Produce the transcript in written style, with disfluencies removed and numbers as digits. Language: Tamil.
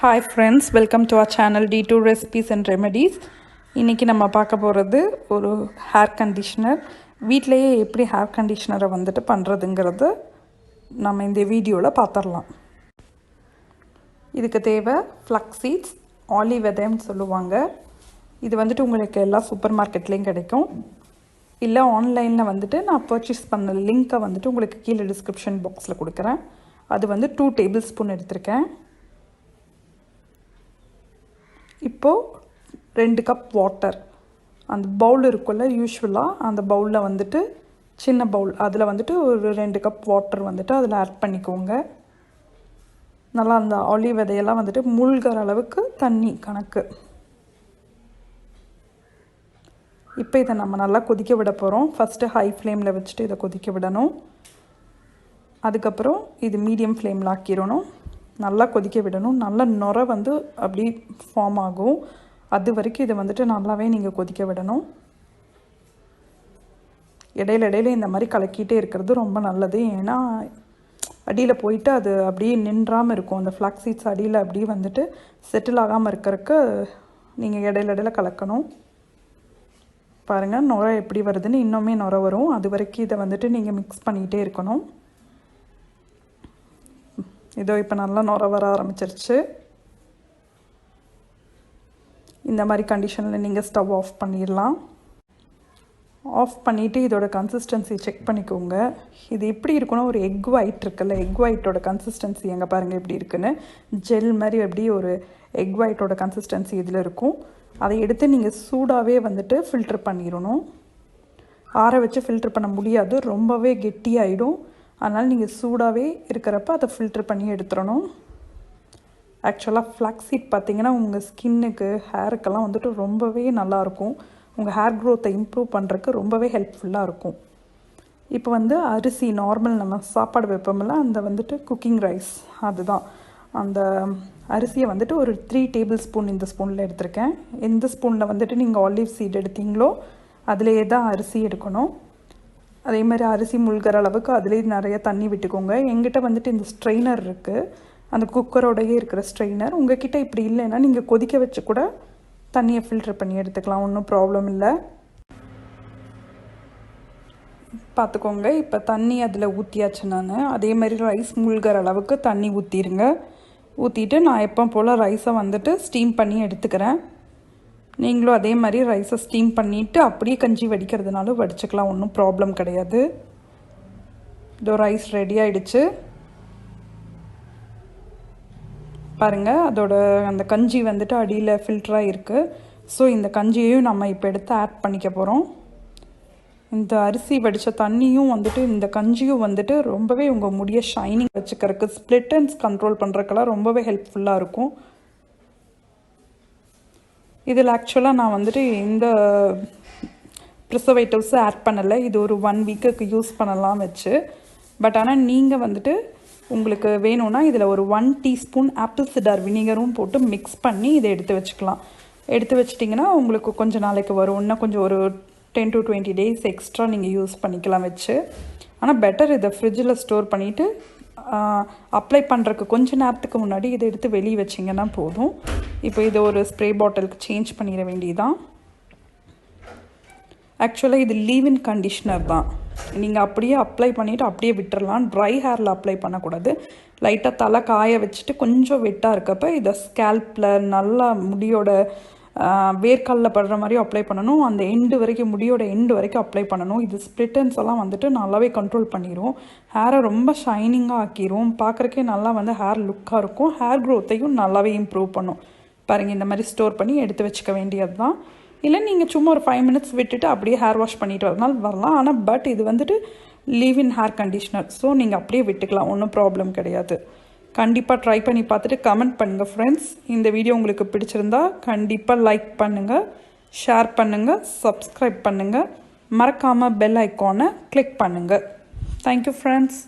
Hi friends, welcome to our channel D2 Recipes and Remedies. இன்னைக்கு நம்ம பார்க்க போகிறது ஒரு ஹேர் கண்டிஷனர். வீட்டிலேயே எப்படி ஹேர் கண்டிஷனரை வந்துட்டு பண்ணுறதுங்கிறது நம்ம இந்த வீடியோவில் பார்த்துடலாம். இதுக்கு தேவை ஃப்ளக்ஸ் சீட்ஸ், ஆலிவ் விதைன்னு சொல்லுவாங்க. இது வந்துட்டு உங்களுக்கு எல்லா சூப்பர் மார்க்கெட்லேயும் கிடைக்கும். இல்லை ஆன்லைனில் வந்துட்டு நான் பர்ச்சேஸ் பண்ண லிங்க்கை வந்துட்டு உங்களுக்கு கீழே டிஸ்கிரிப்ஷன் பாக்ஸில் கொடுக்குறேன். அது வந்து 2 டேபிள் ஸ்பூன் எடுத்திருக்கேன். இப்போது 2 கப் வாட்டர், அந்த பவுல் இருக்குல்ல, யூஸ்வலாக அந்த பவுலில் வந்துட்டு சின்ன பவுல், அதில் வந்துட்டு ஒரு 2 கப் வாட்டர் வந்துட்டு அதில் ஆட் பண்ணிக்கோங்க. நல்லா அந்த ஆலிவ் விதையெல்லாம் வந்துட்டு மூழ்கிற அளவுக்கு தண்ணி கணக்கு. இப்போ இதை நம்ம நல்லா கொதிக்க விட போகிறோம். ஃபஸ்ட்டு ஹை ஃப்ளேமில் வச்சுட்டு இதை கொதிக்க விடணும். அதுக்கப்புறம் இது மீடியம் ஃப்ளேமில் ஆக்கிடணும். நல்லா கொதிக்க விடணும். நல்ல நுரை வந்து அப்படி ஃபார்ம் ஆகும். அது வரைக்கும் இதை வந்துட்டு நல்லாவே நீங்கள் கொதிக்க விடணும். இடையில இந்த மாதிரி கலக்கிட்டே இருக்கிறது ரொம்ப நல்லது. ஏன்னா அடியில் போயிட்டு அது அப்படியே நின்றாமல் இருக்கும். அந்த ஃப்ளாக்ஸ் சீட்ஸ் அடியில் அப்படியே வந்துட்டு செட்டில் ஆகாமல் இருக்கிறதுக்கு நீங்கள் இடையில கலக்கணும். பாருங்கள் நுரை எப்படி வருதுன்னு. இன்னுமே நுரை வரும். அது வரைக்கும் இதை வந்துட்டு நீங்கள் மிக்ஸ் பண்ணிகிட்டே இருக்கணும். இதோ இப்போ நல்லா நுரை வர ஆரம்பிச்சிருச்சு. இந்த மாதிரி கண்டிஷனில் நீங்கள் ஸ்டவ் ஆஃப் பண்ணிடலாம். ஆஃப் பண்ணிவிட்டு இதோட கன்சிஸ்டன்சி செக் பண்ணிக்கோங்க. இது எப்படி இருக்குன்னா, ஒரு எக் ஒயிட் இருக்குல்ல, எக் ஒயிட்டோட கன்சிஸ்டன்சி எங்கே பாருங்கள் எப்படி இருக்குன்னு. ஜெல் மாதிரி எப்படி ஒரு எக் ஒயிட்டோட கன்சிஸ்டன்சி இதில் இருக்கும். அதை எடுத்து நீங்கள் சூடாகவே வந்துட்டு ஃபில்ட்ரு பண்ணிடணும். ஆற வச்சு ஃபில்ட்ரு பண்ண முடியாது, ரொம்பவே கெட்டியாகிடும். அதனால் நீங்கள் சூடாகவே இருக்கிறப்ப அதை ஃபில்ட்ரு பண்ணி எடுத்துடணும். ஆக்சுவலாக ஃப்ளாக்ஸ் சீட் பார்த்திங்கன்னா உங்கள் ஸ்கின்னுக்கு, ஹேருக்கெல்லாம் வந்துட்டு ரொம்பவே நல்லாயிருக்கும். உங்கள் ஹேர் க்ரோத்தை இம்ப்ரூவ் பண்ணுறதுக்கு ரொம்பவே ஹெல்ப்ஃபுல்லாக இருக்கும். இப்போ வந்து அரிசி நார்மல் நம்ம சாப்பாடு வைப்போம்ல, அந்த வந்துட்டு குக்கிங் ரைஸ், அதுதான் அந்த அரிசியை வந்துட்டு ஒரு 3 டேபிள் ஸ்பூன் இந்த ஸ்பூனில் எடுத்திருக்கேன். எந்த ஸ்பூனில் வந்துட்டு நீங்கள் ஆலிவ் சீட் எடுத்தீங்களோ அதிலேயே தான் அரிசி எடுக்கணும். அதே மாதிரி அரிசி முழுகிற அளவுக்கு அதிலே நிறைய தண்ணி விட்டுக்கோங்க. எங்கிட்ட வந்துட்டு இந்த ஸ்ட்ரெயினர் இருக்குது, அந்த குக்கரோடையே இருக்கிற ஸ்ட்ரெயினர். உங்கள் கிட்டே இப்படி இல்லைன்னா நீங்கள் கொதிக்க வச்சு கூட தண்ணியை ஃபில்டர் பண்ணி எடுத்துக்கலாம், ஒன்றும் ப்ராப்ளம் இல்லை. பார்த்துக்கோங்க, இப்போ தண்ணி அதில் ஊற்றியாச்சு. நான் அதே மாதிரி ரைஸ் முழுகிற அளவுக்கு தண்ணி ஊற்றிடுங்க. ஊற்றிட்டு நான் எப்போ போல் ரைஸை வந்துட்டு ஸ்டீம் பண்ணி எடுத்துக்கிறேன். நீங்களும் அதே மாதிரி ரைஸை ஸ்டீம் பண்ணிவிட்டு அப்படியே கஞ்சி வடிக்கிறதுனாலும் வடிச்சுக்கலாம், ஒன்றும் ப்ராப்ளம் கிடையாது. இதோ ரைஸ் ரெடி ஆகிடுச்சு பாருங்கள். அதோட அந்த கஞ்சி வந்துட்டு அடியில் ஃபில்டராக இருக்குது. ஸோ இந்த கஞ்சியையும் நம்ம இப்போ எடுத்து ஆட் பண்ணிக்க போகிறோம். இந்த அரிசி வடித்த தண்ணியும் வந்துட்டு இந்த கஞ்சியும் வந்துட்டு ரொம்பவே உங்கள் முடியை ஷைனிங் வச்சுக்கிறதுக்கு, ஸ்ப்ளிட் எண்ட்ஸ் கண்ட்ரோல் பண்ணுறதுக்கெல்லாம் ரொம்பவே ஹெல்ப்ஃபுல்லாக இருக்கும். இதில் ஆக்சுவலாக நான் வந்துட்டு இந்த ப்ரிசர்வேட்டிவ்ஸை ஆட் பண்ணலை. இது ஒரு 1 வீக்குக்கு யூஸ் பண்ணலாம் வச்சு. பட் ஆனால் நீங்கள் வந்துட்டு உங்களுக்கு வேணும்னா இதில் ஒரு 1 டீஸ்பூன் ஆப்பிள் சிடார் வினிகரும் போட்டு மிக்ஸ் பண்ணி இதை எடுத்து வச்சுக்கலாம். எடுத்து வச்சிட்டிங்கன்னா உங்களுக்கு கொஞ்சம் நாளைக்கு வரும். இன்னும் கொஞ்சம் ஒரு 10 to 20 days எக்ஸ்ட்ரா நீங்கள் யூஸ் பண்ணிக்கலாம் வச்சு. ஆனால் பெட்டர் இதை ஃப்ரிட்ஜில் ஸ்டோர் பண்ணிவிட்டு அப்ளை பண்ணுறதுக்கு கொஞ்சம் நேரத்துக்கு முன்னாடி இதை எடுத்து வெளியே வச்சிங்கன்னா போதும். இப்போ இதை ஒரு ஸ்ப்ரே பாட்டிலுக்கு சேஞ்ச் பண்ணிட வேண்டியதுதான். ஆக்சுவலாக இது லீவ் இன் கண்டிஷ்னர் தான். நீங்கள் அப்படியே அப்ளை பண்ணிவிட்டு அப்படியே விட்டுறலாம். ட்ரை ஹேரில் அப்ளை பண்ணக்கூடாது. லைட்டாக தலை காய வச்சுட்டு கொஞ்சம் வெட்டாக இருக்கப்போ இதை ஸ்கேல்பில் நல்லா முடியோட வேர்க்காலில் படுற மாதிரி அப்ளை பண்ணணும். அந்த எண்டு வரைக்கும், முடியோட எண்டு வரைக்கும் அப்ளை பண்ணணும். இது ஸ்ப்ளிட்டன்ஸ் எல்லாம் வந்துட்டு நல்லாவே கண்ட்ரோல் பண்ணிடும். ஹேரை ரொம்ப ஷைனிங்காக ஆக்கிரும். பார்க்குறக்கே நல்லா வந்து ஹேர் லுக்காக இருக்கும். ஹேர் க்ரோத்தையும் நல்லாவே இம்ப்ரூவ் பண்ணும். பாருங்கள், இந்த மாதிரி ஸ்டோர் பண்ணி எடுத்து வச்சுக்க வேண்டியது தான். இல்லை நீங்கள் சும்மா ஒரு 5 minutes விட்டுட்டு அப்படியே ஹேர் வாஷ் பண்ணிட்டு வரனால வரலாம். ஆனால் பட் இது வந்துட்டு leave in hair conditioner, so நீங்கள் அப்படியே விட்டுக்கலாம், ஒன்றும் ப்ராப்ளம் கிடையாது. கண்டிப்பாக ட்ரை பண்ணி பார்த்துட்டு கமெண்ட் பண்ணுங்கள் ஃப்ரெண்ட்ஸ். இந்த வீடியோ உங்களுக்கு பிடிச்சிருந்தா கண்டிப்பாக லைக் பண்ணுங்கள், ஷேர் பண்ணுங்கள், சப்ஸ்கிரைப் பண்ணுங்கள். மறக்காமல் பெல் ஐக்கானை கிளிக் பண்ணுங்கள். Thank you friends.